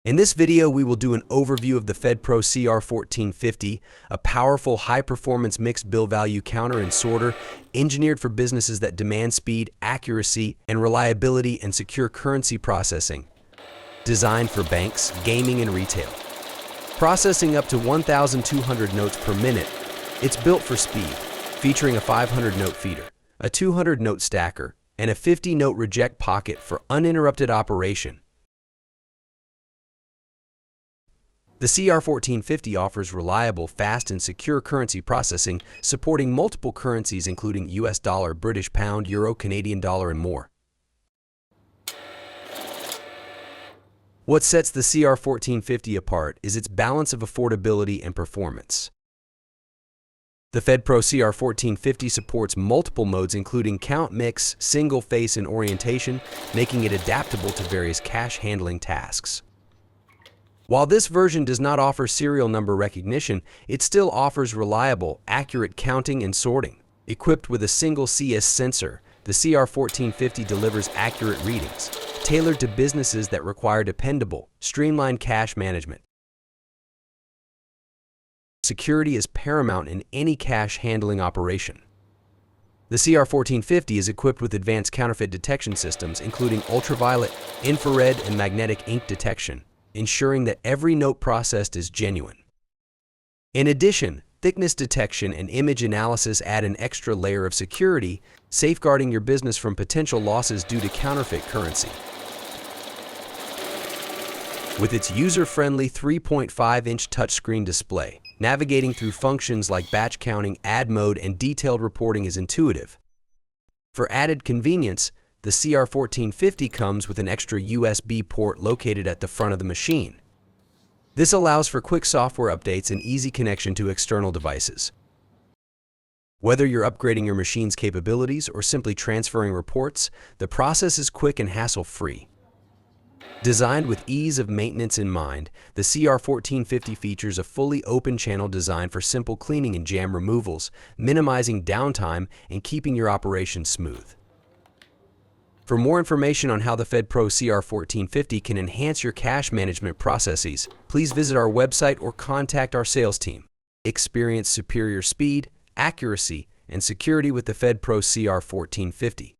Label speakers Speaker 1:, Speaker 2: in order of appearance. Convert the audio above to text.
Speaker 1: In this video, we will do an overview of the Fedpro CR1450, a powerful high-performance mixed bill value counter and sorter engineered for businesses that demand speed, accuracy, and reliability and secure currency processing. Designed for banks, gaming, and retail. Processing up to 1,200 notes per minute, it's built for speed, featuring a 500-note feeder, a 200-note stacker, and a 50-note reject pocket for uninterrupted operation. The CR1450 offers reliable, fast, and secure currency processing, supporting multiple currencies including US dollar, British pound, euro, Canadian dollar, and more. What sets the CR1450 apart is its balance of affordability and performance. The Fedpro CR1450 supports multiple modes including count, mix, single, face, and orientation, making it adaptable to various cash handling tasks. While this version does not offer serial number recognition, it still offers reliable, accurate counting and sorting. Equipped with a single CS sensor, the CR1450 delivers accurate readings, tailored to businesses that require dependable, streamlined cash management. Security is paramount in any cash handling operation. The CR1450 is equipped with advanced counterfeit detection systems, including ultraviolet, infrared, and magnetic ink detection, ensuring that every note processed is genuine. In addition, thickness detection and image analysis add an extra layer of security, safeguarding your business from potential losses due to counterfeit currency. With its user-friendly 3.5-inch touchscreen display, navigating through functions like batch counting, ad mode, and detailed reporting is intuitive. For added convenience, the CR1450 comes with an extra USB port located at the front of the machine. This allows for quick software updates and easy connection to external devices. Whether you're upgrading your machine's capabilities or simply transferring reports, the process is quick and hassle-free. Designed with ease of maintenance in mind, the CR1450 features a fully open channel design for simple cleaning and jam removals, minimizing downtime and keeping your operation smooth. For more information on how the Fedpro CR1450 can enhance your cash management processes, please visit our website or contact our sales team. Experience superior speed, accuracy, and security with the Fedpro CR1450.